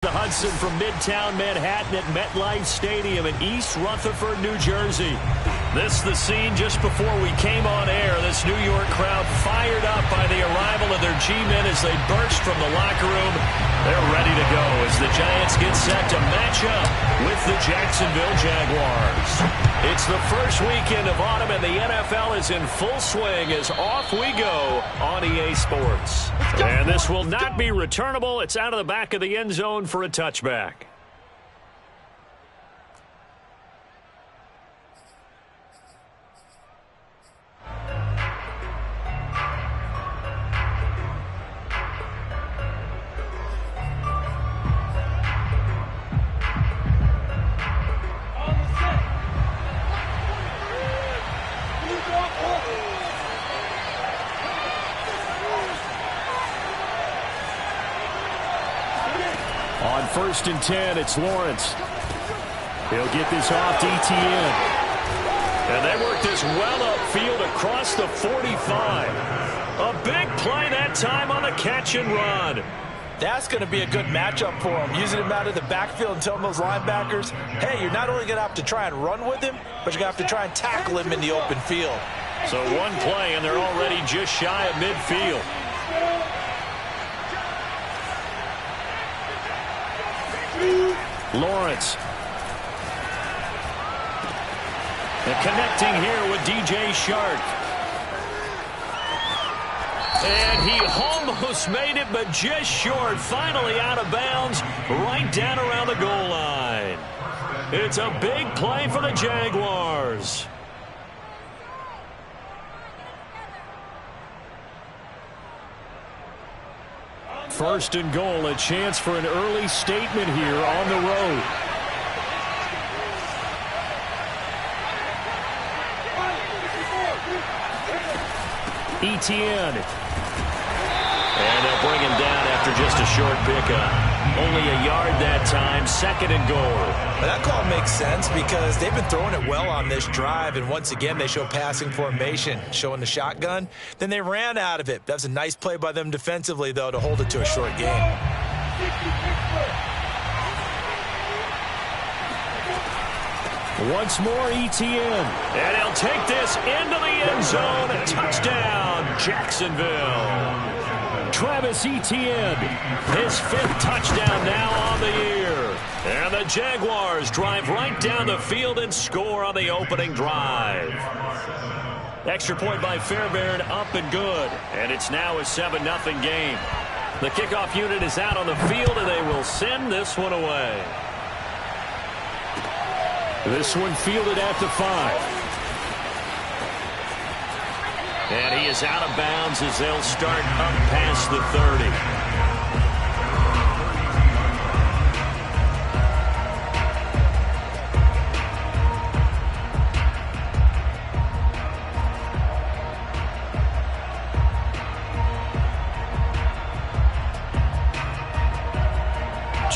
The Hudson from Midtown Manhattan at MetLife Stadium in East Rutherford, New Jersey. This the scene just before we came on air. This New York crowd fired up by the arrival of their G-men as they burst from the locker room. They're ready to go as the Giants get set to match up with the Jacksonville Jaguars. It's the first weekend of autumn and the NFL is in full swing as off we go on EA Sports. And this will not be returnable. It's out of the back of the end zone for a touchback. On 1st and 10, it's Lawrence. He'll get this off to Etienne. And they work this well upfield across the 45. A big play that time on the catch and run. That's going to be a good matchup for him. Using him out of the backfield and telling those linebackers, hey, you're not only going to have to try and run with him, but you're going to have to try and tackle him in the open field. So one play, and they're already just shy of midfield. Lawrence. And connecting here with DJ Shark. And he almost made it, but just short. Finally out of bounds, right down around the goal line. It's a big play for the Jaguars. First and goal, a chance for an early statement here on the road. Etienne. And they'll bring him down after just a short pickup. Only a yard that time, 2nd and goal. Well, that call makes sense because they've been throwing it well on this drive, and once again they show passing formation, showing the shotgun. Then they ran out of it. That was a nice play by them defensively, though, to hold it to a short game. Once more, Etienne. And he'll take this into the end zone. A touchdown, Jacksonville. Travis Etienne, his 5th touchdown now on the year. And the Jaguars drive right down the field and score on the opening drive. Extra point by Fairbairn, up and good. And it's now a 7-0 game. The kickoff unit is out on the field, and they will send this one away. This one fielded at the 5. And he is out of bounds as they'll start up past the 30.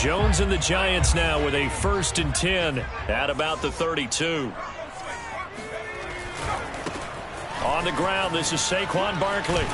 Jones and the Giants now with a 1st and 10 at about the 32. On the ground, this is Saquon Barkley.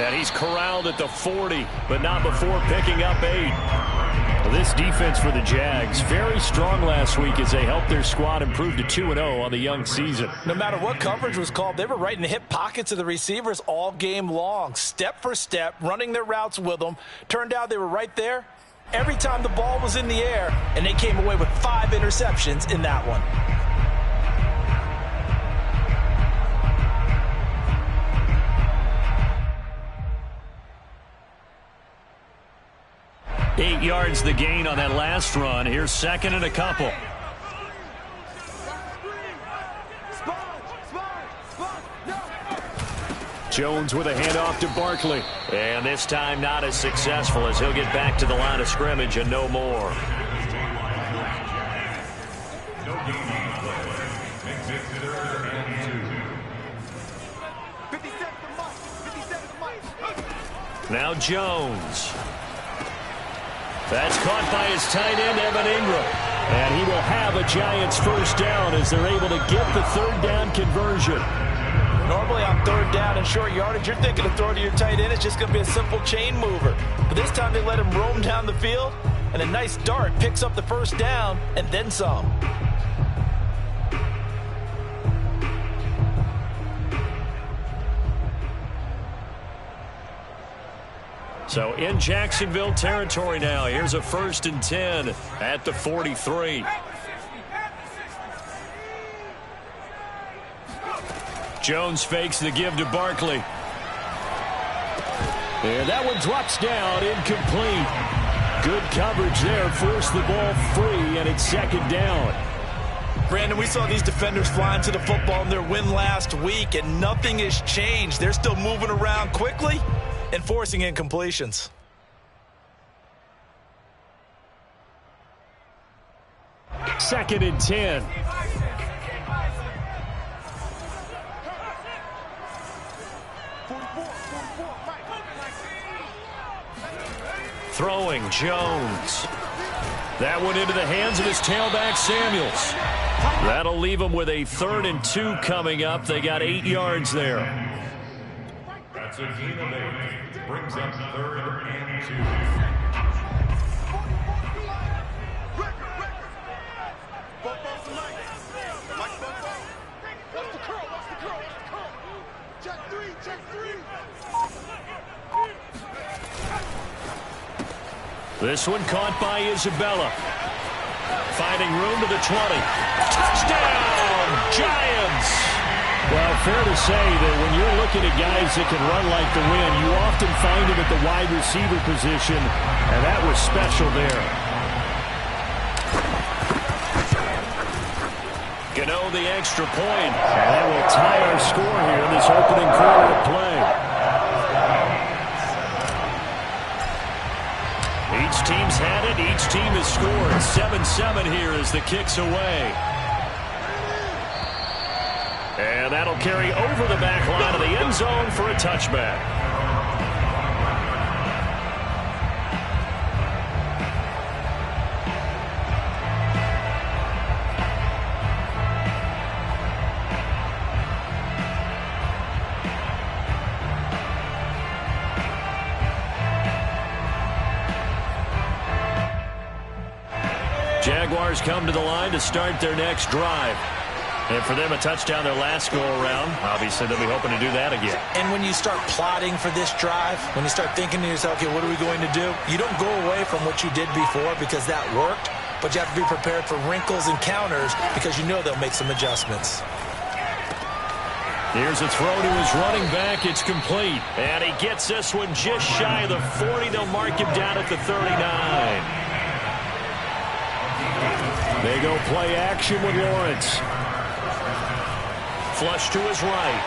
And he's corralled at the 40, but not before picking up 8. This defense for the Jags, very strong last week as they helped their squad improve to 2-0 on the young season. No matter what coverage was called, they were right in the hip pockets of the receivers all game long, step for step, running their routes with them. Turned out they were right there every time the ball was in the air, and they came away with 5 interceptions in that one. Eight yards the gain on that last run. Here's 2nd and a couple. Jones with a handoff to Barkley. And this time not as successful as he'll get back to the line of scrimmage and no more. Now Jones. That's caught by his tight end, Evan Ingram. And he will have a Giants 1st down as they're able to get the 3rd down conversion. Normally on 3rd down and short yardage, you're thinking of throwing to your tight end. It's just going to be a simple chain mover. But this time they let him roam down the field. and a nice dart picks up the first down and then some. So in Jacksonville territory now. Here's a 1st and 10 at the 43. Jones fakes the give to Barkley. And that one drops down, incomplete. Good coverage there, forced the ball free, and it's 2nd down. Brandon, we saw these defenders flying to the football in their win last week, and nothing has changed. They're still moving around quickly and forcing incompletions. Second and 10. Throwing Jones. That one into the hands of his tailback Samuels. That'll leave him with a 3rd and 2 coming up. They got 8 yards there. That's a gain of 8. Brings up 3rd and 2. This one caught by Isabella. Finding room to the 20. Touchdown, Giants! Well, fair to say that when you're looking at guys that can run like the wind, you often find them at the wide receiver position, and that was special there. Gano the extra point, and that will tie our score here in this opening quarter of play. Each team's had it. Each team has scored. 7-7 here as the kick's away. And that'll carry over the back line of the end zone for a touchback. Jaguars come to the line to start their next drive. And for them, a touchdown their last go-around. Obviously, they'll be hoping to do that again. And when you start plotting for this drive, when you start thinking to yourself, okay, what are we going to do? You don't go away from what you did before because that worked, but you have to be prepared for wrinkles and counters because you know they'll make some adjustments. Here's a throw to his running back. It's complete. And he gets this one just shy of the 40. They'll mark him down at the 39. They go play action with Lawrence. Flush to his right.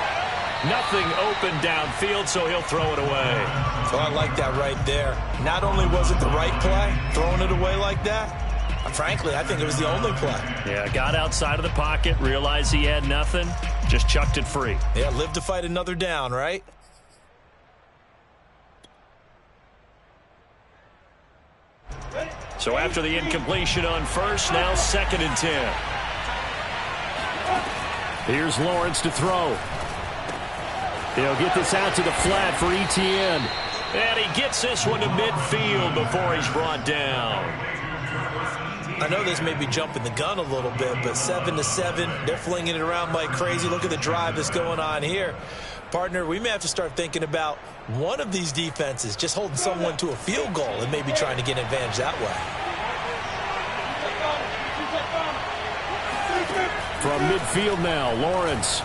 Nothing open downfield, so he'll throw it away. So I like that right there. Not only was it the right play, throwing it away like that, frankly, I think it was the only play. Yeah, got outside of the pocket, realized he had nothing, just chucked it free. Yeah, live to fight another down, right? So after the incompletion on first, now 2nd and 10. Here's Lawrence to throw. He'll get this out to the flat for Etienne. And he gets this one to midfield before he's brought down. I know this may be jumping the gun a little bit, but 7-7, they're flinging it around like crazy. Look at the drive that's going on here. Partner, we may have to start thinking about one of these defenses just holding someone to a field goal and maybe trying to get an advantage that way. From midfield now, Lawrence.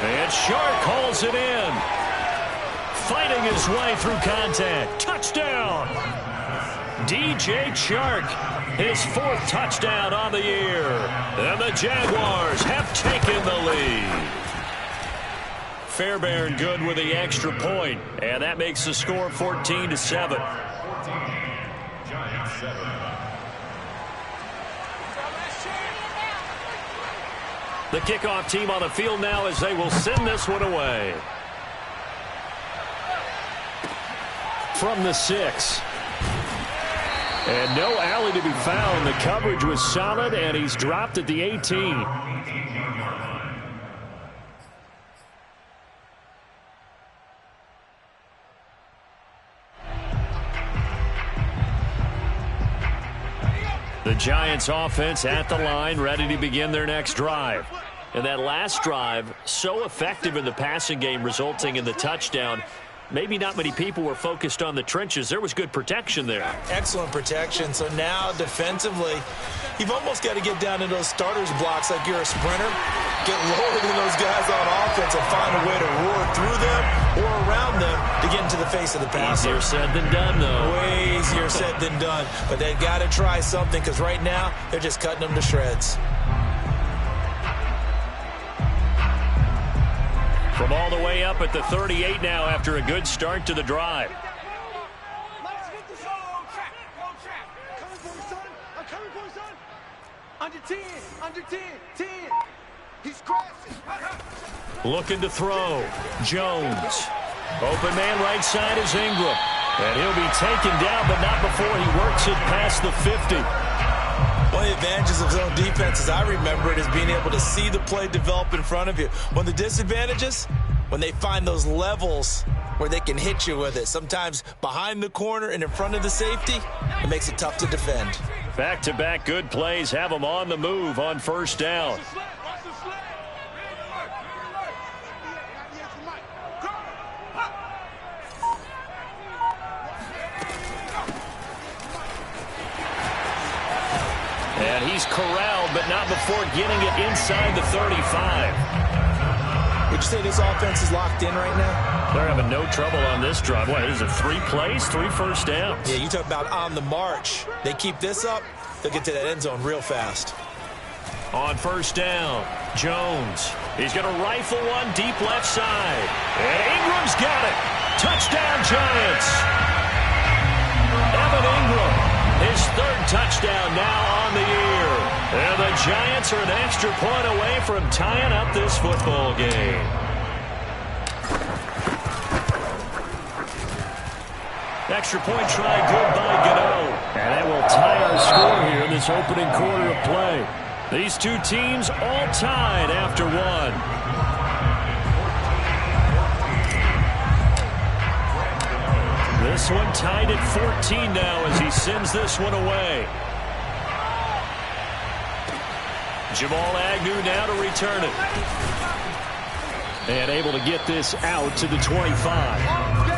And Shark hauls it in. Fighting his way through contact. Touchdown! DJ Chark, his 4th touchdown on the year. And the Jaguars have taken the lead. Fairbairn good with the extra point, and that makes the score 14-7. The kickoff team on the field now as they will send this one away. From the 6. And no alley to be found. The coverage was solid, and he's dropped at the 18. The Giants offense at the line, ready to begin their next drive. And that last drive, so effective in the passing game, resulting in the touchdown. Maybe not many people were focused on the trenches. There was good protection there. Excellent protection. So now defensively, you've almost got to get down in those starters blocks like you're a sprinter. Get lower than those guys on offense and find a way to roar through them or around them to get into the face of the passer. Easier said than done, though. Way easier said than done. But they've got to try something because right now they're just cutting them to shreds. From all the way up at the 38 now after a good start to the drive. Let's get this on track. On track. Coming for you, son. I'm coming for you, son. Under 10. Under 10. 10. He's crashing. Looking to throw. Jones. Open man right side is Ingram. And he'll be taken down, but not before he works it past the 50. One of the advantages of zone defense, as I remember it, is being able to see the play develop in front of you. One of the disadvantages, when they find those levels where they can hit you with it, sometimes behind the corner and in front of the safety, it makes it tough to defend. Back-to-back good plays have them on the move on first down. And he's corralled, but not before getting it inside the 35. Would you say this offense is locked in right now? They're having no trouble on this drive. What is it, 3 plays, 3 first downs? Yeah, you talk about on the march. They keep this up, they'll get to that end zone real fast. On first down, Jones. He's going to rifle one deep left side. And Ingram's got it. Touchdown, Giants. Evan Ingram, his 3rd touchdown now on the year. And the Giants are an extra point away from tying up this football game. Extra point try good by Gano. And that will tie our score here in this opening quarter of play. These two teams all tied after one. This one tied at 14 now as he sends this one away. Jamal Agnew now to return it. And able to get this out to the 25.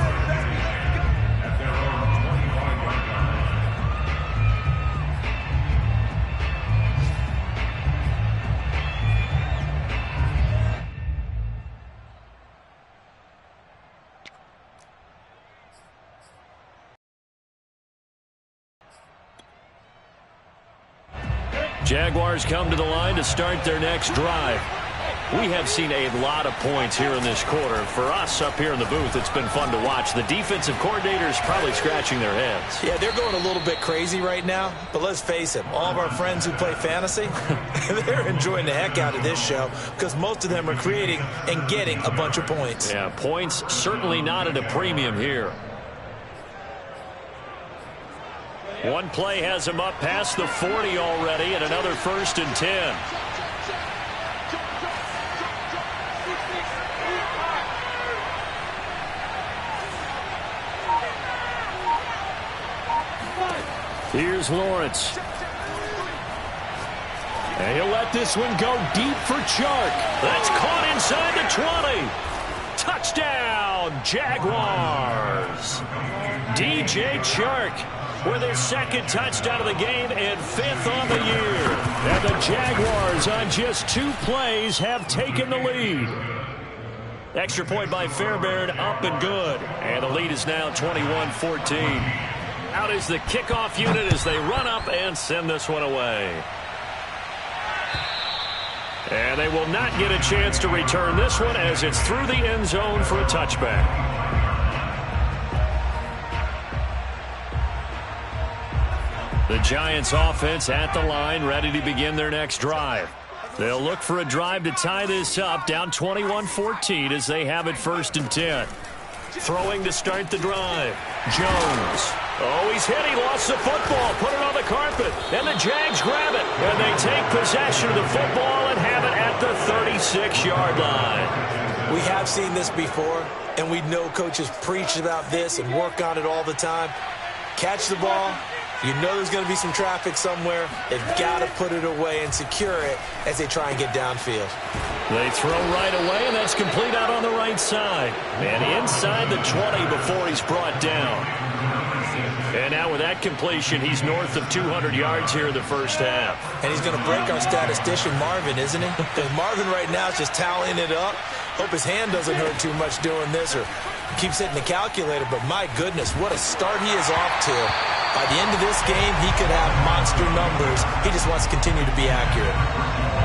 Jaguars come to the line to start their next drive. We have seen a lot of points here in this quarter. For us up here in the booth, it's been fun to watch. The defensive coordinators probably scratching their heads. Yeah, they're going a little bit crazy right now, but let's face it, all of our friends who play fantasy, they're enjoying the heck out of this show because most of them are creating and getting a bunch of points. Yeah, points certainly not at a premium here. One play has him up past the 40 already, and another 1st and 10. Here's Lawrence. And he'll let this one go deep for Chark. That's caught inside the 20. Touchdown, Jaguars. DJ Chark with his 2nd touchdown of the game and 5th on the year. And the Jaguars on just 2 plays have taken the lead. Extra point by Fairbairn, up and good. And the lead is now 21-14. Out is the kickoff unit as they run up and send this one away. And they will not get a chance to return this one as it's through the end zone for a touchback. The Giants offense at the line, ready to begin their next drive. They'll look for a drive to tie this up, down 21-14 as they have it 1st and 10. Throwing to start the drive. Jones. Oh, he's hit. He lost the football. Put it on the carpet. And the Jags grab it. And they take possession of the football and have it at the 36-yard line. We have seen this before, and we know coaches preach about this and work on it all the time. Catch the ball, You know there's going to be some traffic somewhere. They've got to put it away and secure it as they try and get downfield. They throw right away, and that's complete out on the right side. And inside the 20 before he's brought down. And now with that completion, he's north of 200 yards here in the first half. And he's going to break our statistician, Marvin, isn't he? Because Marvin right now is just tallying it up. Hope his hand doesn't hurt too much doing this or keeps hitting the calculator. But my goodness, what a start he is off to. By the end of this game, he could have monster numbers. He just wants to continue to be accurate.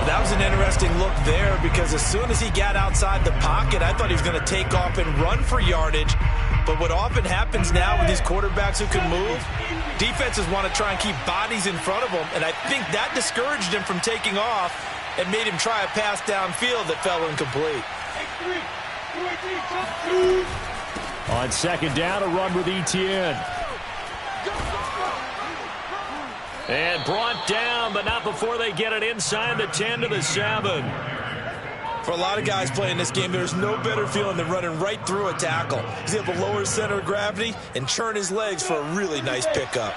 That was an interesting look there because as soon as he got outside the pocket, I thought he was going to take off and run for yardage. But what often happens now with these quarterbacks who can move, defenses want to try and keep bodies in front of them, and I think that discouraged him from taking off and made him try a pass downfield that fell incomplete. On second down, a run with Etienne. And brought down, but not before they get it inside the 10 to the 7. For a lot of guys playing this game, there's no better feeling than running right through a tackle. He's able to lower his center of gravity and churn his legs for a really nice pickup.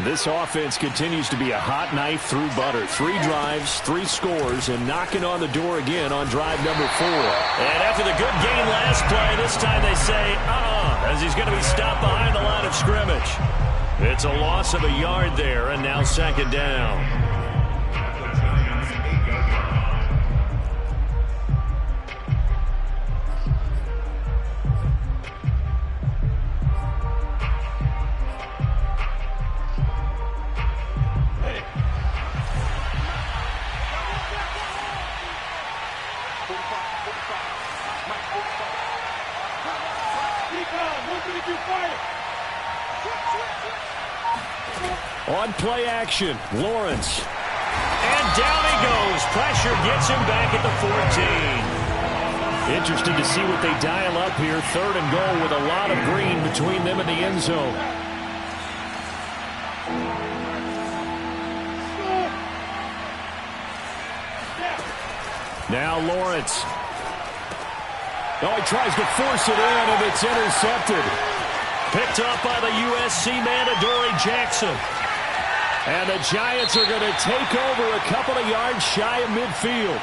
This offense continues to be a hot knife through butter. 3 drives, 3 scores, and knocking on the door again on drive number 4. And after the good game last play, this time they say, as he's going to be stopped behind the line of scrimmage. It's a loss of a yard there, and now second down. On play action, Lawrence. And down he goes. Pressure gets him back at the 14. Interested to see what they dial up here. 3rd and goal with a lot of green between them and the end zone. Now Lawrence. Oh, he tries to force it in, and it's intercepted. Picked up by the USC man, Adoree Jackson. And the Giants are going to take over a couple of yards shy of midfield.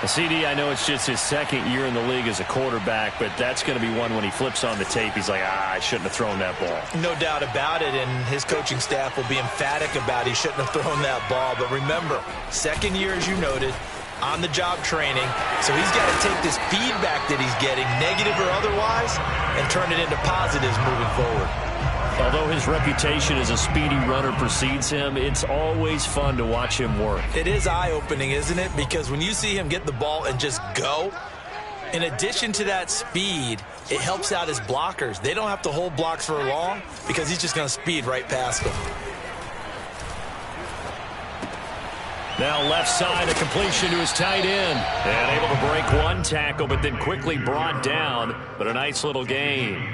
CD, I know it's just his 2nd year in the league as a quarterback, but that's going to be one when he flips on the tape. He's like, I shouldn't have thrown that ball. No doubt about it, and his coaching staff will be emphatic about he shouldn't have thrown that ball. But remember, 2nd year, as you noted, on-the-job training. So he's got to take this feedback that he's getting, negative or otherwise, and turn it into positives moving forward. Although his reputation as a speedy runner precedes him, it's always fun to watch him work. It is eye-opening, isn't it? Because when you see him get the ball and just go, in addition to that speed, it helps out his blockers. They don't have to hold blocks for long because he's just going to speed right past them. Now left side, a completion to his tight end. And able to break one tackle, but then quickly brought down. But a nice little gain.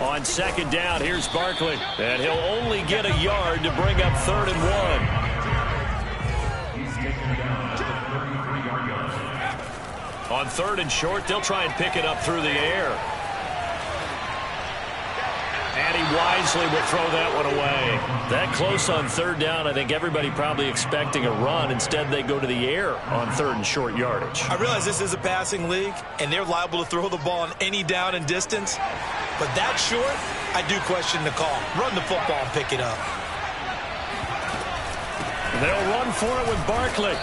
On second down, here's Barkley. And he'll only get a yard to bring up 3rd and 1. On 3rd and short, they'll try and pick it up through the air. And he wisely would throw that one away. That close on 3rd down, I think everybody probably expecting a run. Instead, they go to the air on 3rd and short yardage. I realize this is a passing league, and they're liable to throw the ball on any down and distance. But that short, I do question the call. Run the football and pick it up. They'll run for it with Barkley.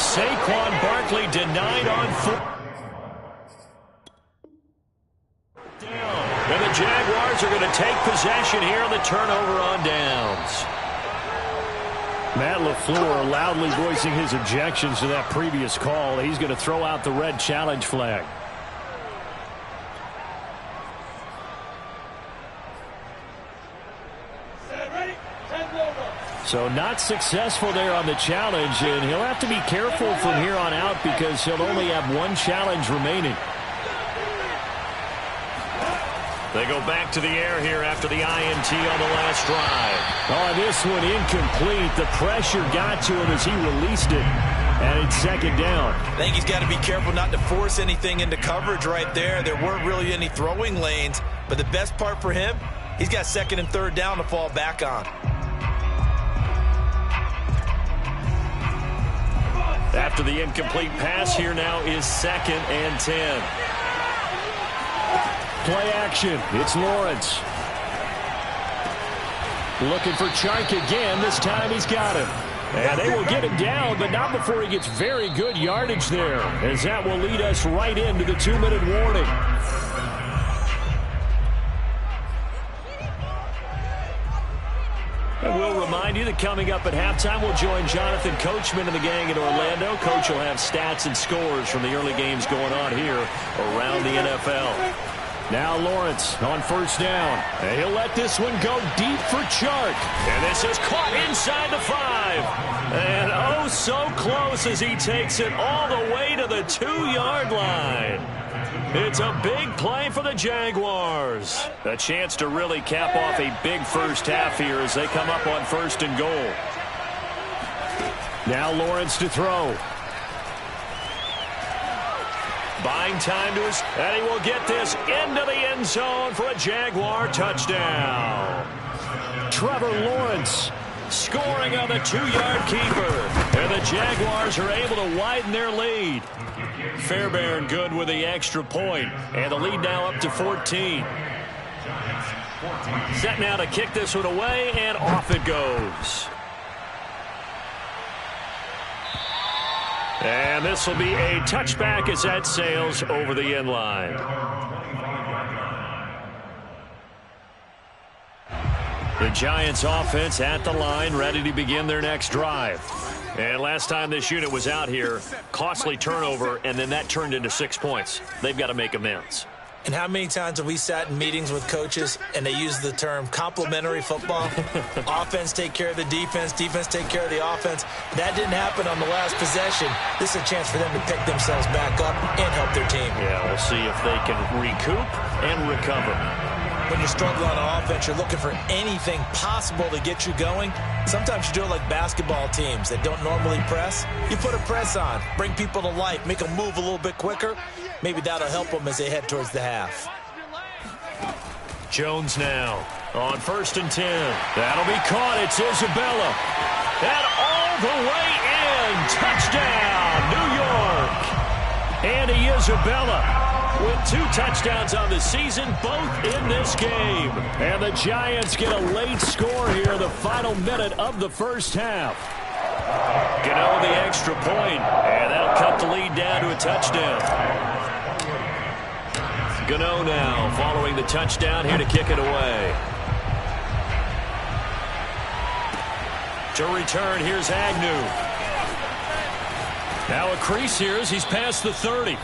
Saquon Barkley denied on 4. And the Jaguars are going to take possession here on the turnover on downs. Matt LaFleur loudly voicing his objections to that previous call. He's going to throw out the red challenge flag. So not successful there on the challenge, and he'll have to be careful from here on out because he'll only have one challenge remaining. They go back to the air here after the INT on the last drive. Oh, this one incomplete. The pressure got to him as he released it. And it's second down. I think he's got to be careful not to force anything into coverage right there. There weren't really any throwing lanes. But the best part for him, he's got second and third down to fall back on. After the incomplete pass, here now is 2nd and 10. Play action. It's Lawrence. Looking for Chark again. This time he's got him. And they will get him down, but not before he gets very good yardage there, as that will lead us right into the 2-minute warning. And we'll remind you that coming up at halftime, we'll join Jonathan Coachman and the gang in Orlando. Coach will have stats and scores from the early games going on here around the NFL. Now Lawrence on first down. And he'll let this one go deep for Chark. And this is caught inside the 5. And oh, so close as he takes it all the way to the 2-yard line. It's a big play for the Jaguars. A chance to really cap off a big first half here as they come up on 1st and goal. Now Lawrence to throw. Buying time to his, and he will get this into the end zone for a Jaguar touchdown. Trevor Lawrence scoring on the 2-yard keeper. And the Jaguars are able to widen their lead. Fairbairn good with the extra point. And the lead now up to 14. Set now to kick this one away, and off it goes. And this will be a touchback as that sails over the end line. The Giants offense at the line, ready to begin their next drive. And last time this unit was out here, costly turnover, and then that turned into 6 points. They've got to make amends. And how many times have we sat in meetings with coaches and they use the term complementary football? Offense take care of the defense, defense take care of the offense. That didn't happen on the last possession. This is a chance for them to pick themselves back up and help their team. Yeah, we'll see if they can recoup and recover. When you're struggling on offense, you're looking for anything possible to get you going. Sometimes you do it like basketball teams that don't normally press. You put a press on, bring people to life, make them move a little bit quicker. Maybe that'll help them as they head towards the half. Jones now on 1st and 10. That'll be caught. It's Isabella. And all the way in. Touchdown, New York. Andy Isabella with 2 touchdowns on the season, both in this game. And the Giants get a late score here, the final minute of the first half. Gano the extra point, and that'll cut the lead down to a touchdown. Gano now following the touchdown here to kick it away. To return, here's Agnew. Now a crease here as he's past the 30.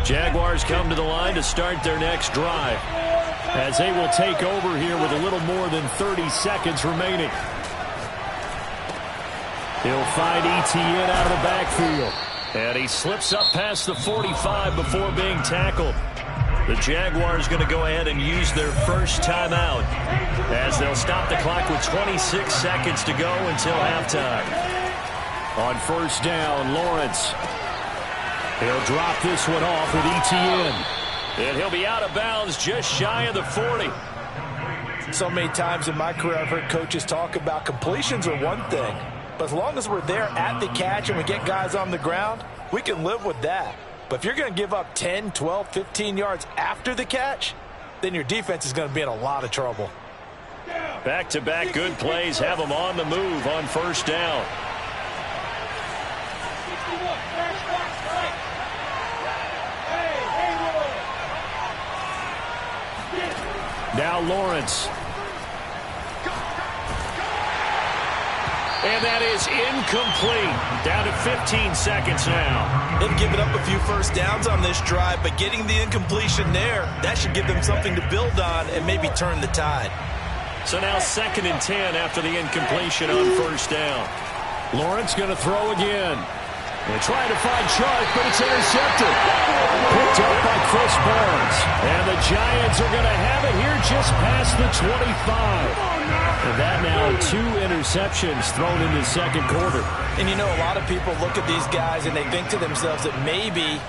Jaguars come to the line to start their next drive, as they will take over here with a little more than 30 seconds remaining. He'll find Etienne out of the backfield. And he slips up past the 45 before being tackled. The Jaguars going to go ahead and use their first timeout as they'll stop the clock with 26 seconds to go until halftime. On first down, Lawrence. He'll drop this one off with Etienne. And he'll be out of bounds just shy of the 40. So many times in my career I've heard coaches talk about completions are one thing. But as long as we're there at the catch and we get guys on the ground, we can live with that. But if you're going to give up 10, 12, 15 yards after the catch, then your defense is going to be in a lot of trouble. Back-to-back good plays have them on the move on first down. Now Lawrence. And that is incomplete. Down to 15 seconds now. They've given up a few first downs on this drive, but getting the incompletion there, that should give them something to build on and maybe turn the tide. So now 2nd and 10 after the incompletion on first down. Lawrence going to throw again. They're trying to find Chark, but it's intercepted. Picked up by Chris Barnes. And the Giants are going to have it here just past the 25. And that now 2 interceptions thrown in the second quarter. And you know, a lot of people look at these guys and they think to themselves that maybe,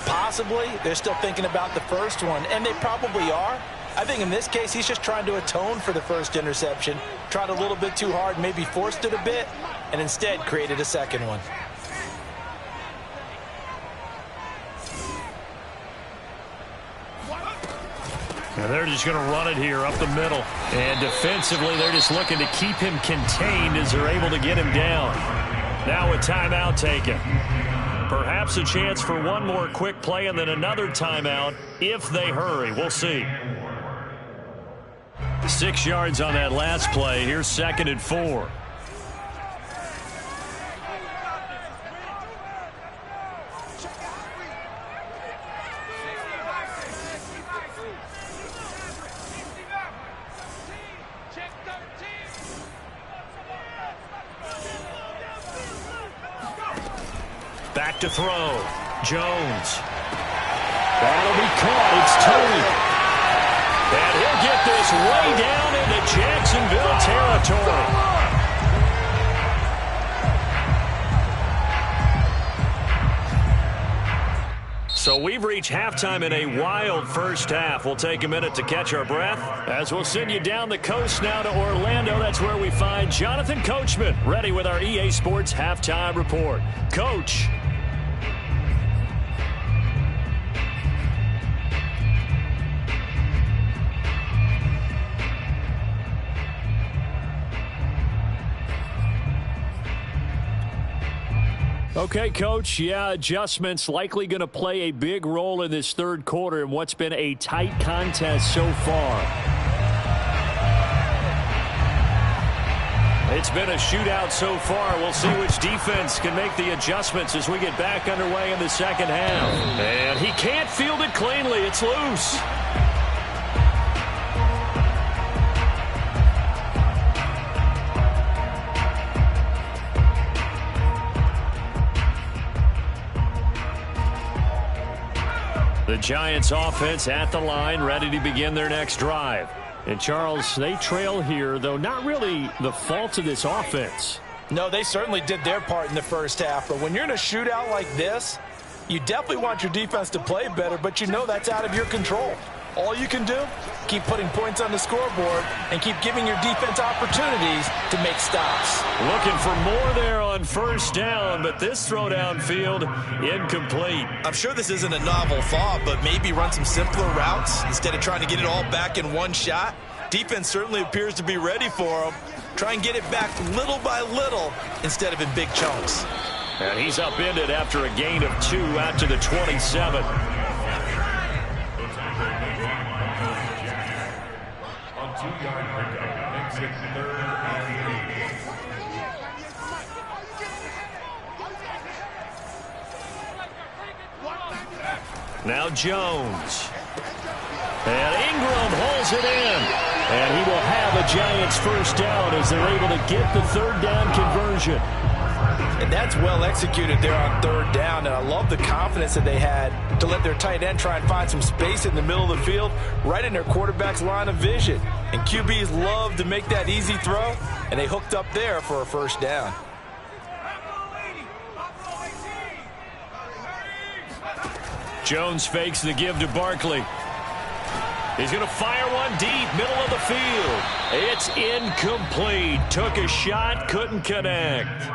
possibly, they're still thinking about the first one. And they probably are. I think in this case, he's just trying to atone for the first interception. Tried a little bit too hard, maybe forced it a bit, and instead created a second one. And they're just going to run it here up the middle. And defensively, they're just looking to keep him contained as they're able to get him down. Now a timeout taken. Perhaps a chance for one more quick play and then another timeout if they hurry. We'll see. 6 yards on that last play. Here's 2nd and 4. Back to throw. Jones. That'll be caught. It's Tony. And he'll get this way down into Jacksonville territory. So we've reached halftime in a wild first half. We'll take a minute to catch our breath as we'll send you down the coast now to Orlando. That's where we find Jonathan Coachman ready with our EA Sports Halftime Report. Coach. Okay, Coach. Yeah, adjustments likely going to play a big role in this third quarter in what's been a tight contest so far. It's been a shootout so far. We'll see which defense can make the adjustments as we get back underway in the second half. And he can't field it cleanly. It's loose. The Giants offense at the line, ready to begin their next drive. And, Charles, they trail here, though not really the fault of this offense. No, they certainly did their part in the first half. But when you're in a shootout like this, you definitely want your defense to play better, but you know that's out of your control. All you can do, keep putting points on the scoreboard and keep giving your defense opportunities to make stops. Looking for more there on first down, but this throw downfield incomplete. I'm sure this isn't a novel thought, but maybe run some simpler routes instead of trying to get it all back in one shot. Defense certainly appears to be ready for them. Try and get it back little by little instead of in big chunks. And he's upended after a gain of 2 out to the 27. On 2-yard pickup, makes it 3rd and 8. Now Jones. And Ingram holds it in. And he will have a Giants first down as they're able to get the third down conversion. And that's well executed there on third down. And I love the confidence that they had to let their tight end try and find some space in the middle of the field, right in their quarterback's line of vision. And QBs love to make that easy throw, and they hooked up there for a first down. Jones fakes the give to Barkley. He's going to fire one deep, middle of the field. It's incomplete. Took a shot, couldn't connect.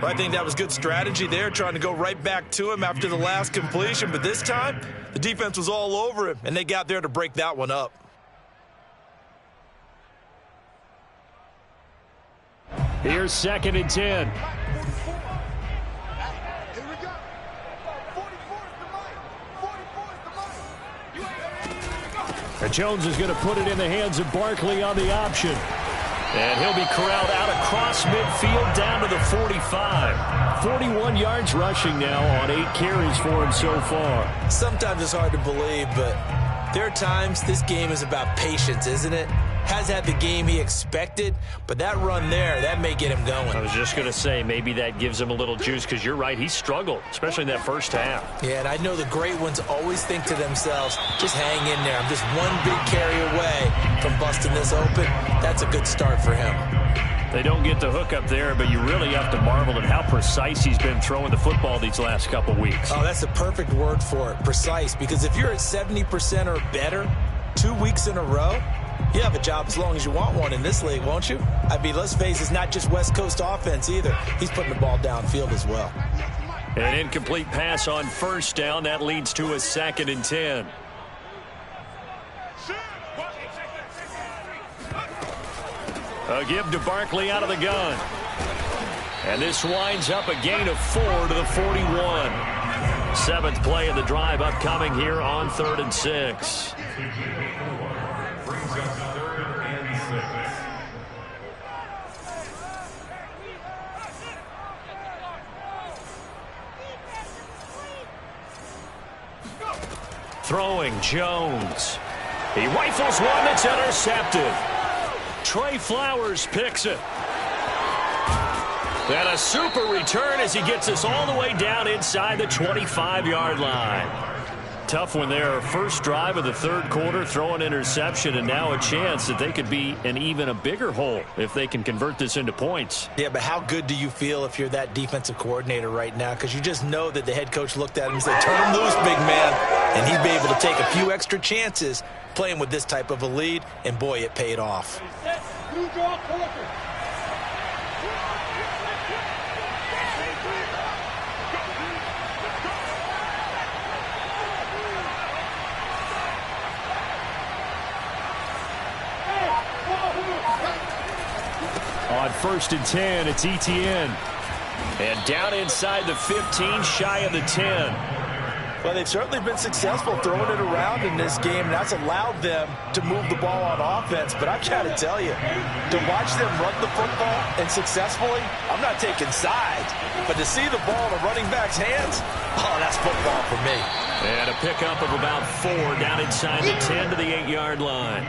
Well, I think that was good strategy there, trying to go right back to him after the last completion. But this time, the defense was all over him, and they got there to break that one up. Here's 2nd and 10. And Jones is going to put it in the hands of Barkley on the option. And he'll be corralled out across across midfield down to the 45. 41 yards rushing now on 8 carries for him so far. Sometimes it's hard to believe, but there are times this game is about patience, isn't it? Has had the game he expected, but that run there, that may get him going. I was just going to say, maybe that gives him a little juice, because you're right, he struggled, especially in that first half. Yeah, and I know the great ones always think to themselves, just hang in there. I'm just one big carry away from busting this open. That's a good start for him. They don't get the hook up there, but you really have to marvel at how precise he's been throwing the football these last couple weeks. Oh, that's a perfect word for it, precise, because if you're at 70% or better 2 weeks in a row, you have a job as long as you want one in this league, won't you? I mean, let's face it, it's not just West Coast offense either. He's putting the ball downfield as well. An incomplete pass on first down. That leads to a 2nd and 10. A give to Barkley out of the gun. And this winds up a gain of 4 to the 41. 7th play of the drive upcoming here on 3rd and 6. Brings up 3rd and 6. Throwing Jones. He rifles one that's intercepted. Trey Flowers picks it. And a super return as he gets us all the way down inside the 25-yard line. Tough one there. First drive of the 3rd quarter, throw an interception, and now a chance that they could be in even a bigger hole if they can convert this into points. Yeah, but how good do you feel if you're that defensive coordinator right now? Because you just know that the head coach looked at him and said, turn him loose, big man. And he'd be able to take a few extra chances playing with this type of a lead, and boy, it paid off. On 1st and 10, it's Etienne. And down inside the 15, shy of the 10. Well, they've certainly been successful throwing it around in this game, and that's allowed them to move the ball on offense. But I've got to tell you, to watch them run the football and successfully, I'm not taking sides, but to see the ball in a running back's hands, oh, that's football for me. And a pickup of about 4 down inside the 10 to the 8-yard line.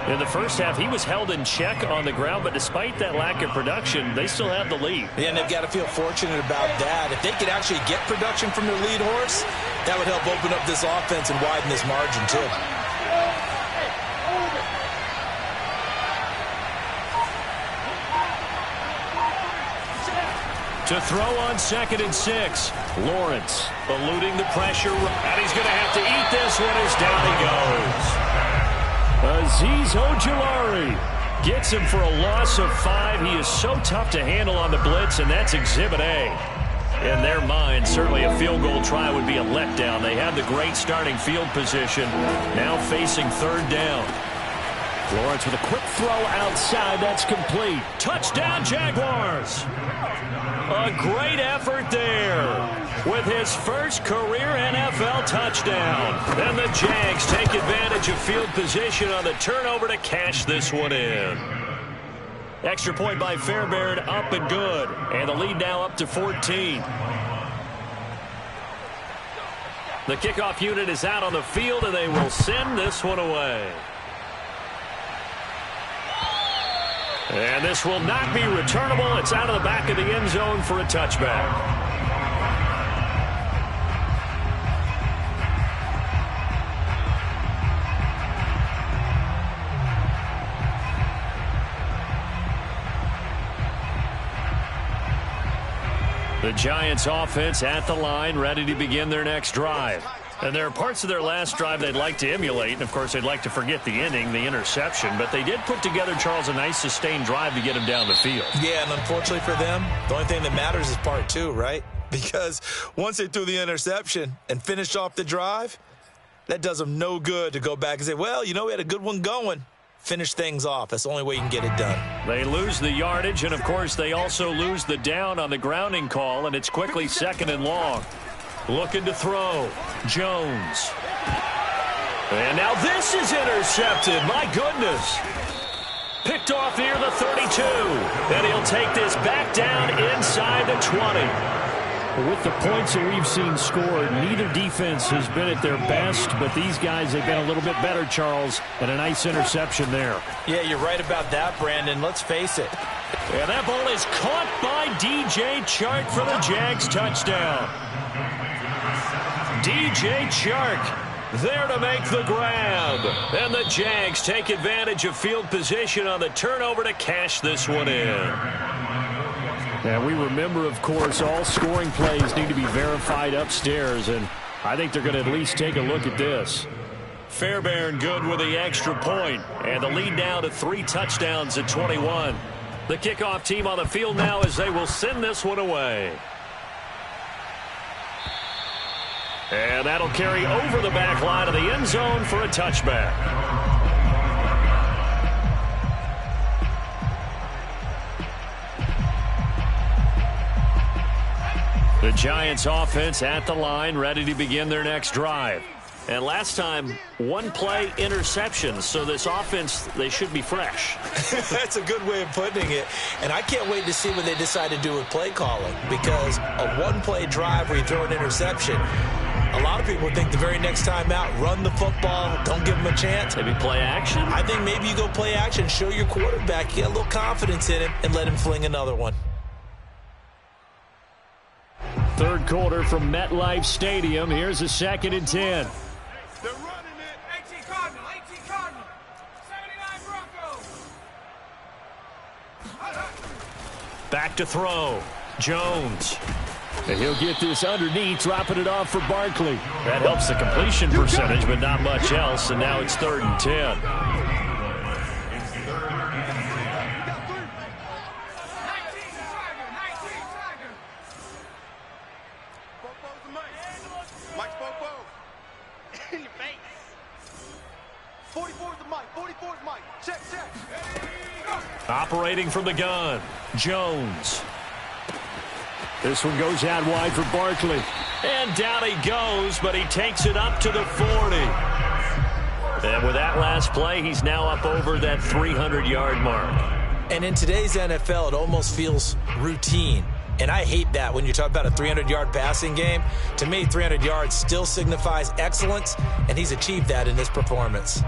In the first half, he was held in check on the ground, but despite that lack of production, they still have the lead. Yeah, and they've got to feel fortunate about that. If they could actually get production from their lead horse, that would help open up this offense and widen this margin, too. To throw on 2nd and 6, Lawrence eluding the pressure, and he's going to have to eat this one as down he goes. Azeez Ojulari gets him for a loss of 5. He is so tough to handle on the blitz, and that's Exhibit A. In their mind, certainly a field goal try would be a letdown. They have the great starting field position, now facing 3rd down. Lawrence with a quick throw outside. That's complete. Touchdown, Jaguars. A great effort there with his first career NFL touchdown. And the Jags take advantage of field position on the turnover to cash this one in. Extra point by Fairbairn, up and good. And the lead now up to 14. The kickoff unit is out on the field, and they will send this one away. And this will not be returnable. It's out of the back of the end zone for a touchback. The Giants offense at the line, ready to begin their next drive. And there are parts of their last drive they'd like to emulate. And, of course, they'd like to forget the inning, the interception. But they did put together, Charles, a nice sustained drive to get him down the field. Yeah, and unfortunately for them, the only thing that matters is part 2, right? Because once they threw the interception and finished off the drive, that does them no good to go back and say, well, you know, we had a good one going. Finish things off. That's the only way you can get it done. They lose the yardage, and, of course, they also lose the down on the grounding call, and it's quickly 2nd and long. Looking to throw. Jones. And now this is intercepted. My goodness. Picked off near the 32. And he'll take this back down inside the 20. With the points that we've seen scored, neither defense has been at their best, but these guys have been a little bit better, Charles, and a nice interception there. Yeah, you're right about that, Brandon. Let's face it. And that ball is caught by DJ Chark for the Jags touchdown. DJ Chark there to make the grab. And the Jags take advantage of field position on the turnover to cash this one in. And we remember, of course, all scoring plays need to be verified upstairs, and I think they're going to at least take a look at this. Fairbairn good with the extra point, and the lead now to 3 touchdowns at 21. The kickoff team on the field now as they will send this one away. And that'll carry over the back line of the end zone for a touchback. The Giants offense at the line, ready to begin their next drive. And last time, 1-play interception, so this offense, they should be fresh. That's a good way of putting it. And I can't wait to see what they decide to do with play calling, because a 1-play drive where you throw an interception, a lot of people think the very next time out, run the football, don't give them a chance. Maybe play action? I think maybe you go play action, show your quarterback, get a little confidence in him, and let him fling another one. Third quarter from MetLife Stadium. Here's a 2nd and 10. They're running it. 18 Cardinal, 18 Cardinal, 79 Broncos. Back to throw. Jones. And he'll get this underneath, dropping it off for Barkley. That helps the completion percentage, but not much else, and now it's 3rd and 10. Operating from the gun, Jones. This one goes out wide for Barkley. And down he goes, but he takes it up to the 40. And with that last play, he's now up over that 300-yard mark. And in today's NFL, it almost feels routine. And I hate that when you talk about a 300-yard passing game. To me, 300 yards still signifies excellence, and he's achieved that in this performance.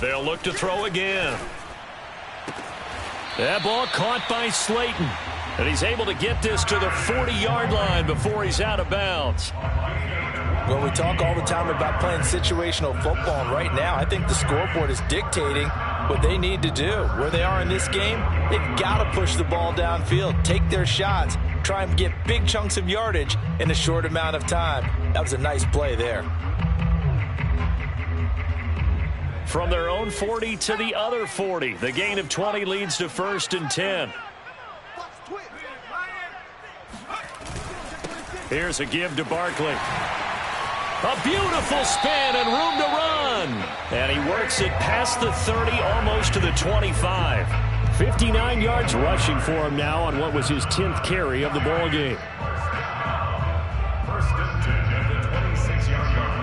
They'll look to throw again. That ball caught by Slayton. And he's able to get this to the 40-yard line before he's out of bounds. Well, we talk all the time about playing situational football, and right now I think the scoreboard is dictating what they need to do. Where they are in this game, they've got to push the ball downfield, take their shots, try and get big chunks of yardage in a short amount of time. That was a nice play there. From their own 40 to the other 40. The gain of 20 leads to 1st and 10. Here's a give to Barkley. A beautiful spin and room to run. And he works it past the 30, almost to the 25. 59 yards rushing for him now on what was his 10th carry of the ball game. 1st and 10 at the 26-yard line.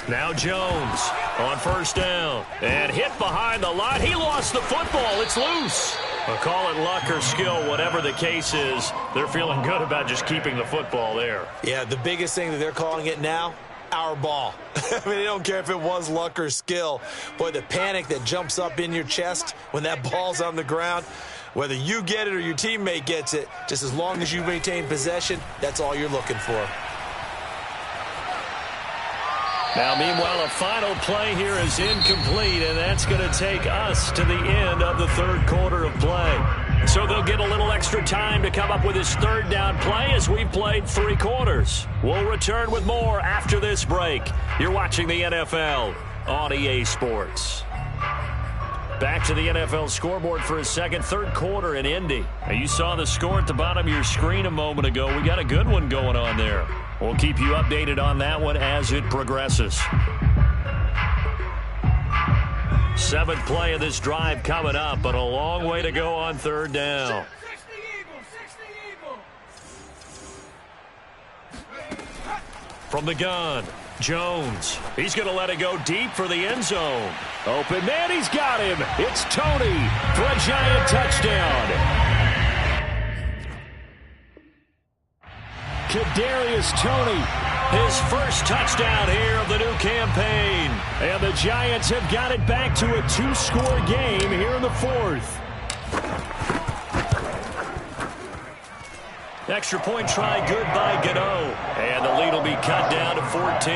Now Jones on 1st down. And hit behind the line. He lost the football. It's loose. I'll call it luck or skill, whatever the case is. They're feeling good about just keeping the football there. Yeah, the biggest thing that they're calling it now, our ball. I mean, they don't care if it was luck or skill. Boy, the panic that jumps up in your chest when that ball's on the ground, whether you get it or your teammate gets it, just as long as you maintain possession, that's all you're looking for. Now, meanwhile, a final play here is incomplete, and that's going to take us to the end of the 3rd quarter of play. So they'll get a little extra time to come up with his 3rd down play as we've played 3 quarters. We'll return with more after this break. You're watching the NFL on EA Sports. Back to the NFL scoreboard for a second. Third quarter in Indy. Now, you saw the score at the bottom of your screen a moment ago. We got a good one going on there. We'll keep you updated on that one as it progresses. Seventh play of this drive coming up, but a long way to go on third down. From the gun, Jones. He's going to let it go deep for the end zone. Open man, he's got him. It's Tony for a giant touchdown. Kadarius Toney, his first touchdown here of the new campaign. And the Giants have got it back to a 2-score game here in the fourth. Extra point try good by Gano. And the lead will be cut down to 14.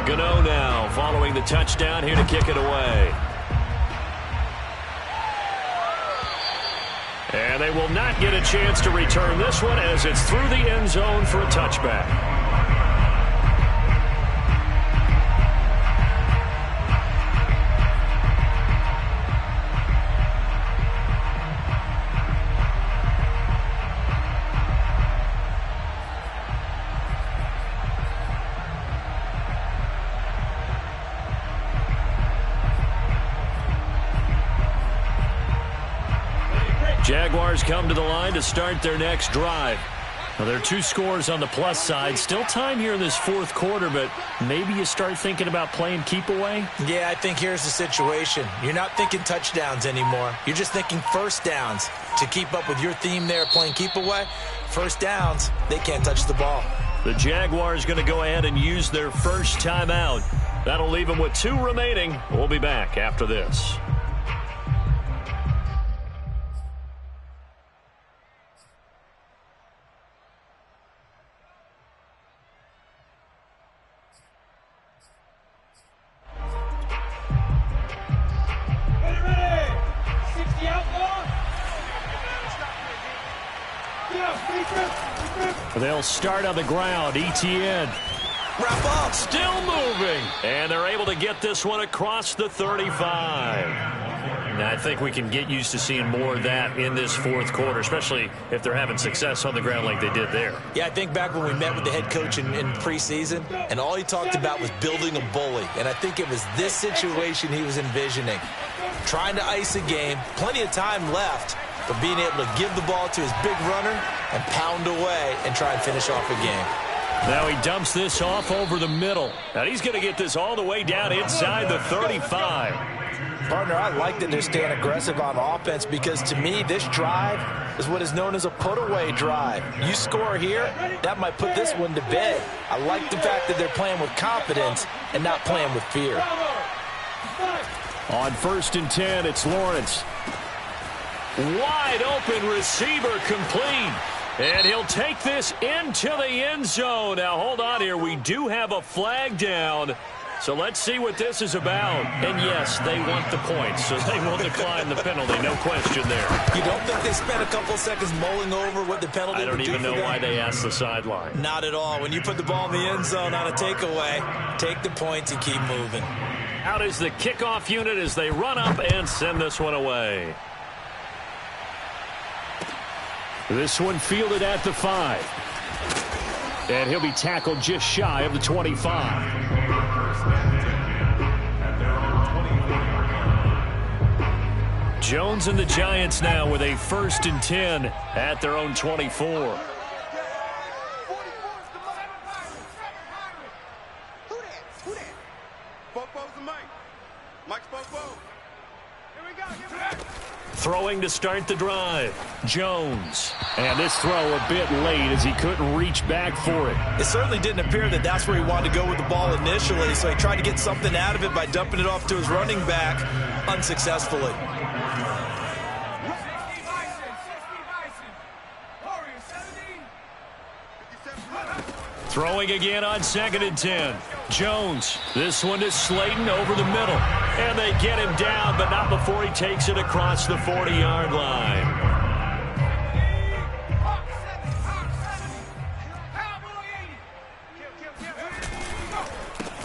Gano now following the touchdown here to kick it away. And they will not get a chance to return this one as it's through the end zone for a touchback. Jaguars come to the line to start their next drive. Now, there are 2 scores on the plus side. Still time here in this fourth quarter, but maybe you start thinking about playing keep away? Yeah, I think here's the situation. You're not thinking touchdowns anymore. You're just thinking first downs. To keep up with your theme there, playing keep away, first downs, they can't touch the ball. The Jaguars going to go ahead and use their first timeout. That'll leave them with 2 remaining. We'll be back after this. They'll start on the ground. ETN. Wrap up. Still moving. And they're able to get this one across the 35. Now, I think we can get used to seeing more of that in this fourth quarter, especially if they're having success on the ground like they did there. Yeah, I think back when we met with the head coach in preseason, and all he talked about was building a bully. And I think it was this situation he was envisioning. Trying to ice a game, plenty of time left, but being able to give the ball to his big runner and pound away and try and finish off a game. Now he dumps this off over the middle. Now he's going to get this all the way down inside the 35. Partner, I like that they're staying aggressive on offense because to me this drive is what is known as a put-away drive. You score here, that might put this one to bed. I like the fact that they're playing with confidence and not playing with fear. On 1st and 10, it's Lawrence. Wide open receiver complete. And he'll take this into the end zone. Now, hold on here. We do have a flag down. So let's see what this is about. And, yes, they want the points, so they will decline the penalty. No question there. You don't think they spent a couple seconds mulling over what the penalty would do? I don't even know why they asked the sideline. Not at all. When you put the ball in the end zone on a takeaway, take the points and keep moving. Out is the kickoff unit as they run up and send this one away. This one fielded at the 5. And he'll be tackled just shy of the 25. Jones and the Giants now with a 1st and 10 at their own 24. Throwing to start the drive. Jones. And this throw a bit late as he couldn't reach back for it. It certainly didn't appear that that's where he wanted to go with the ball initially, so he tried to get something out of it by dumping it off to his running back unsuccessfully. Throwing again on 2nd and 10. Jones. This one is Slayton over the middle. And they get him down, but not before he takes it across the 40-yard line.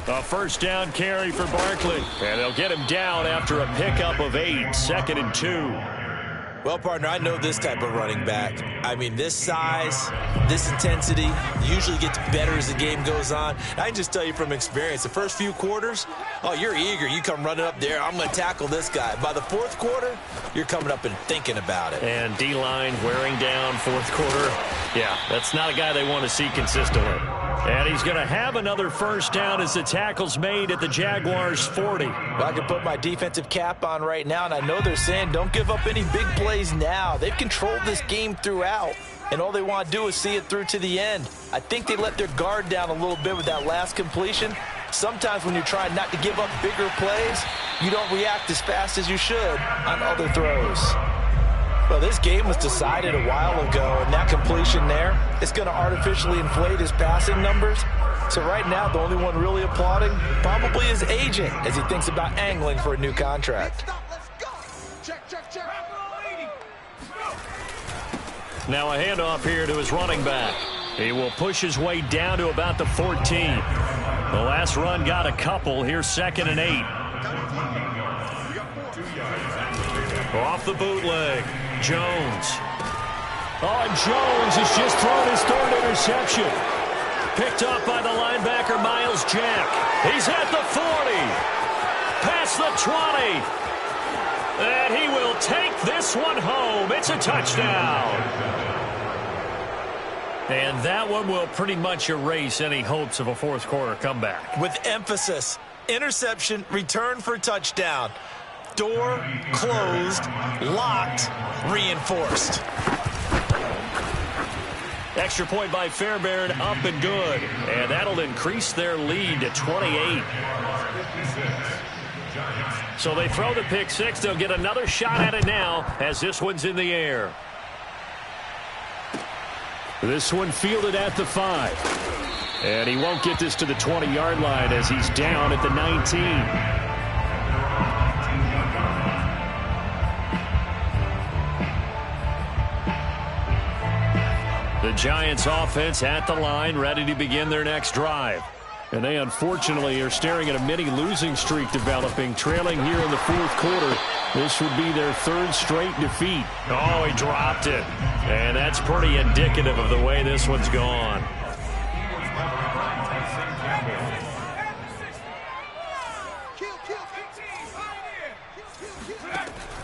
A first down carry for Barkley. And they'll get him down after a pickup of 8, 2nd and 2. Well, partner, I know this type of running back. I mean, this size, this intensity usually gets better as the game goes on. I can just tell you from experience, the first few quarters, oh, you're eager. You come running up there, I'm going to tackle this guy. By the fourth quarter, you're coming up and thinking about it. And D-line wearing down fourth quarter. Yeah, that's not a guy they want to see consistently. And he's going to have another first down as the tackle's made at the Jaguars' 40. Well, I can put my defensive cap on right now, and I know they're saying don't give up any big plays now. They've controlled this game throughout, and all they want to do is see it through to the end. I think they let their guard down a little bit with that last completion. Sometimes when you're trying not to give up bigger plays, you don't react as fast as you should on other throws. Well, this game was decided a while ago, and that completion there is going to artificially inflate his passing numbers. So right now, the only one really applauding probably his agent as he thinks about angling for a new contract. Now a handoff here to his running back. He will push his way down to about the 14. The last run got a couple. Here's 2nd and 8. Off the bootleg. Jones. Oh, and Jones has just thrown his 3rd interception. Picked up by the linebacker, Miles Jack. He's at the 40. Past the 20. And he will take this one home. It's a touchdown. And that one will pretty much erase any hopes of a fourth quarter comeback. With emphasis, interception, return for touchdown. Door closed, locked, reinforced. Extra point by Fairbairn, up and good. And that'll increase their lead to 28. So they throw the pick six. They'll get another shot at it now as this one's in the air. This one fielded at the 5. And he won't get this to the 20-yard line as he's down at the 19. The Giants offense at the line, ready to begin their next drive. And they unfortunately are staring at a mini losing streak developing, trailing here in the fourth quarter. This would be their 3rd straight defeat. Oh, he dropped it. And that's pretty indicative of the way this one's gone.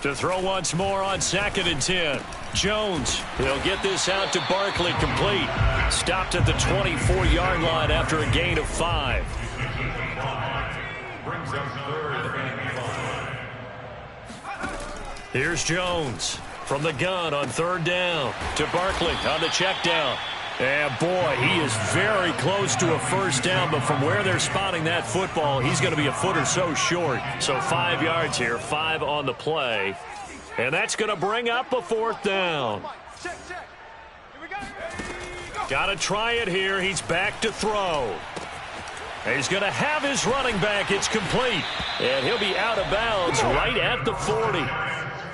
To throw once more on 2nd and 10. Jones, he'll get this out to Barkley, complete. Stopped at the 24-yard line after a gain of 5. Here's Jones from the gun on 3rd down to Barkley on the check down. And boy, he is very close to a first down, but from where they're spotting that football, he's going to be a foot or so short. So 5 yards here, 5 on the play. And that's going to bring up a 4th down. Got to try it here. He's back to throw. He's going to have his running back. It's complete. And he'll be out of bounds right at the 40.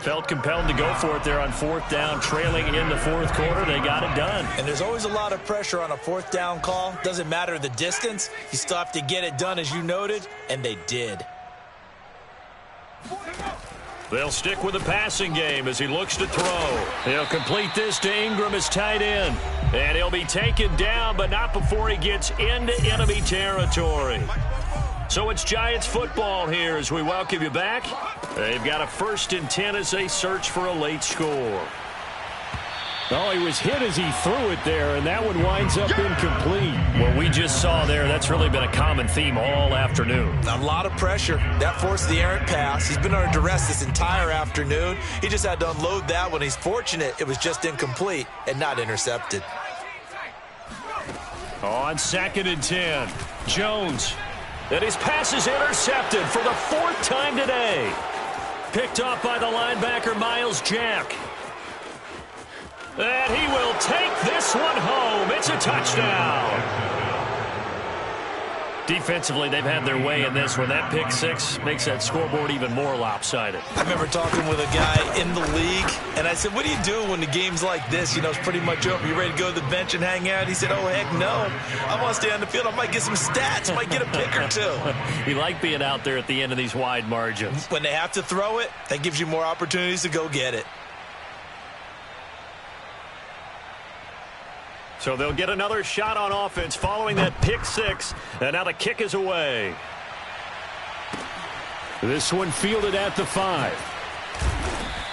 Felt compelled to go for it there on 4th down, trailing in the 4th quarter. They got it done. And there's always a lot of pressure on a 4th down call. Doesn't matter the distance. You still have to get it done, as you noted, and they did. They'll stick with the passing game as he looks to throw. He'll complete this to Ingram as tight end. And he'll be taken down, but not before he gets into enemy territory. So it's Giants football here as we welcome you back. They've got a 1st and 10 as they search for a late score. Oh, he was hit as he threw it there, and that one winds up incomplete. What we just saw there, that's really been a common theme all afternoon. A lot of pressure. That forced the errant pass. He's been under duress this entire afternoon. He just had to unload that one. He's fortunate it was just incomplete and not intercepted. On 2nd and 10, Jones. And his pass is intercepted for the 4th time today. Picked off by the linebacker, Miles Jack. And he will take this one home. It's a touchdown. Defensively, they've had their way in this one. That pick six makes that scoreboard even more lopsided. I remember talking with a guy in the league, and I said, what do you do when the game's like this? You know, it's pretty much over. You ready to go to the bench and hang out? He said, oh, heck no. I want to stay on the field. I might get some stats. I might get a pick or two. You like being out there at the end of these wide margins. When they have to throw it, that gives you more opportunities to go get it. So they'll get another shot on offense following that pick six. And now the kick is away. This one fielded at the 5.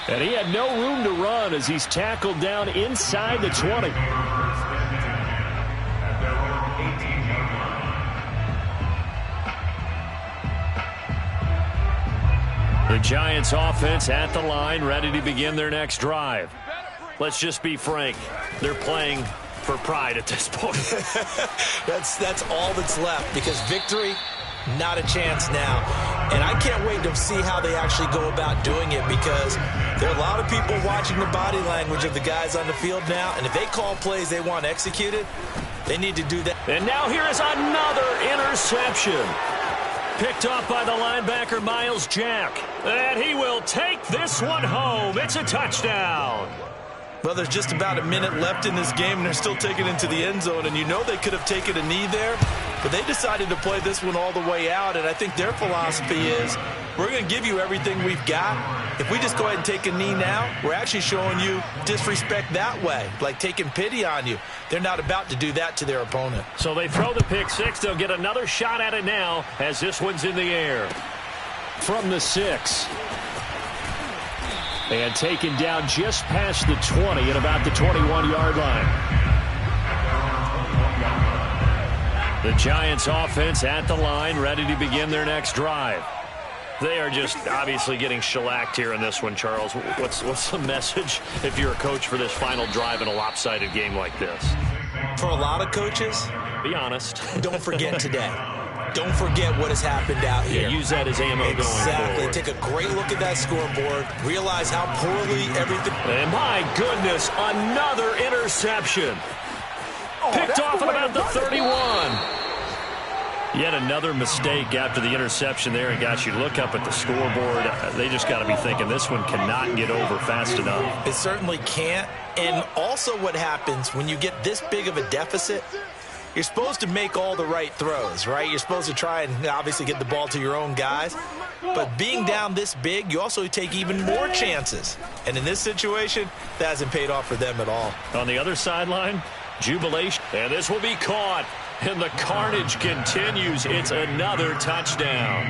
And he had no room to run as he's tackled down inside the 20. The Giants offense at the line, ready to begin their next drive. Let's just be frank. They're playing for pride at this point. That's all that's left, because victory, not a chance now. And I can't wait to see how they actually go about doing it, because there are a lot of people watching the body language of the guys on the field now, and if they call plays they want executed, they need to do that. And now here is another interception. Picked off by the linebacker Miles Jack. And he will take this one home. It's a touchdown. Well, there's just about a minute left in this game, and they're still taking it into the end zone. And you know they could have taken a knee there, but they decided to play this one all the way out. And I think their philosophy is, we're going to give you everything we've got. If we just go ahead and take a knee now, we're actually showing you disrespect that way, like taking pity on you. They're not about to do that to their opponent. So they throw the pick six. They'll get another shot at it now as this one's in the air. From the 6. And taken down just past the 20 at about the 21-yard line. The Giants offense at the line, ready to begin their next drive. They are just obviously getting shellacked here in this one, Charles. What's the message if you're a coach for this final drive in a lopsided game like this? For a lot of coaches, be honest. Don't forget today. Don't forget what has happened out here. Yeah, use that as ammo going forward. Exactly. Take a great look at that scoreboard. Realize how poorly everything... And my goodness, another interception. Picked off at about the 31. Yet another mistake after the interception there. And gosh, you look up at the scoreboard, they just got to be thinking this one cannot get over fast enough. It certainly can't. And also what happens when you get this big of a deficit, you're supposed to make all the right throws, right? You're supposed to try and obviously get the ball to your own guys. But being down this big, you also take even more chances. And in this situation, that hasn't paid off for them at all. On the other sideline, jubilation. And this will be caught. And the carnage continues. It's another touchdown.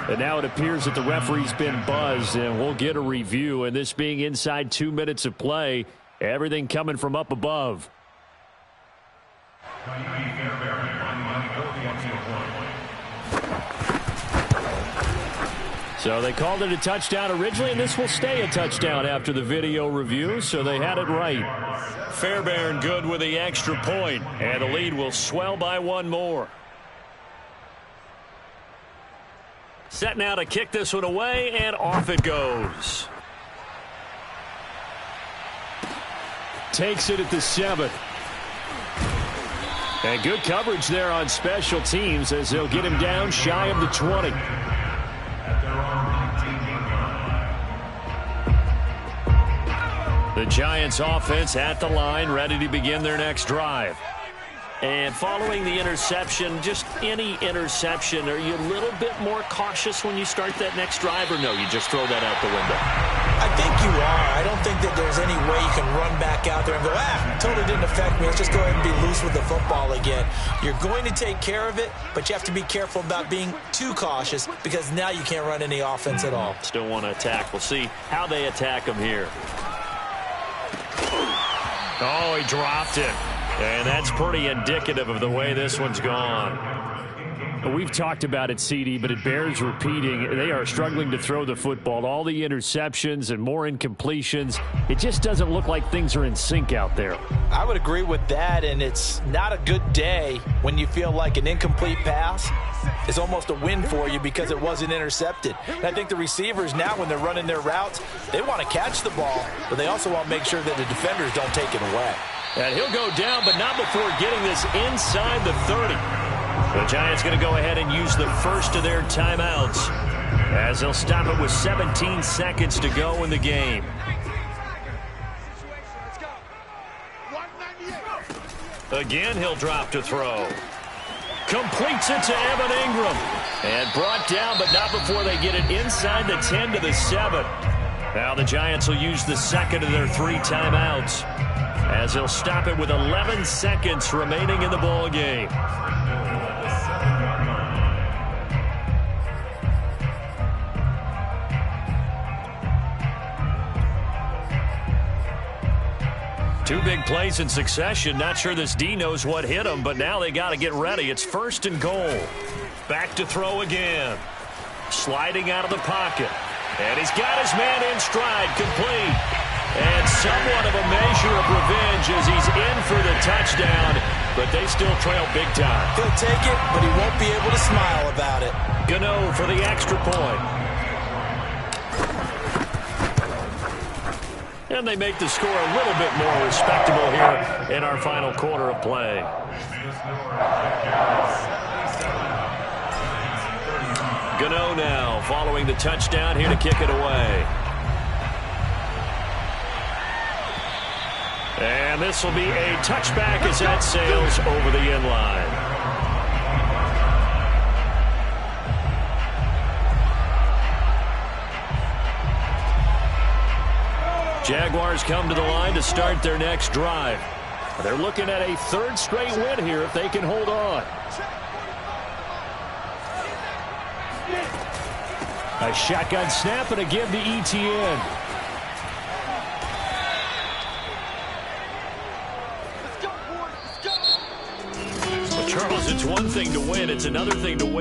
And now it appears that the referee's been buzzed, and we'll get a review. And this being inside 2 minutes of play, everything coming from up above. So they called it a touchdown originally, and this will stay a touchdown after the video review, so they had it right. Fairbairn good with the extra point, and the lead will swell by one more. Set now to kick this one away, and off it goes. Takes it at the 7. And good coverage there on special teams as they'll get him down shy of the 20. The Giants offense at the line, ready to begin their next drive. And following the interception, just any interception, are you a little bit more cautious when you start that next drive, or no, you just throw that out the window? I think you are. I don't think that there's any way you can run back out there and go, totally didn't affect me. Let's just go ahead and be loose with the football again. You're going to take care of it, but you have to be careful about being too cautious, because now you can't run any offense at all. Still want to attack. We'll see how they attack them here. Oh, he dropped it. And that's pretty indicative of the way this one's gone. We've talked about it, CD, but it bears repeating. They are struggling to throw the football. All the interceptions and more incompletions. It just doesn't look like things are in sync out there. I would agree with that, and it's not a good day when you feel like an incomplete pass is almost a win for you because it wasn't intercepted. And I think the receivers now, when they're running their routes, they want to catch the ball, but they also want to make sure that the defenders don't take it away. And he'll go down, but not before getting this inside the 30. The Giants going to go ahead and use the first of their timeouts as they'll stop it with 17 seconds to go in the game. Again, he'll drop to throw. Completes it to Evan Ingram. And brought down, but not before they get it inside the 10 to the 7. Now the Giants will use the second of their 3 timeouts as they'll stop it with 11 seconds remaining in the ball game. Two big plays in succession. Not sure this D knows what hit him, but now they got to get ready. It's 1st and goal. Back to throw again. Sliding out of the pocket. And he's got his man in stride, complete. And somewhat of a measure of revenge as he's in for the touchdown, but they still trail big time. He'll take it, but he won't be able to smile about it. Gano for the extra point. And they make the score a little bit more respectable here in our final quarter of play. Gano now following the touchdown here to kick it away. And this will be a touchback as that sails over the end line. Jaguars come to the line to start their next drive. They're looking at a 3rd straight win here if they can hold on. A shotgun snap and a give to ETN. Well, Charles, it's one thing to win. It's another thing to win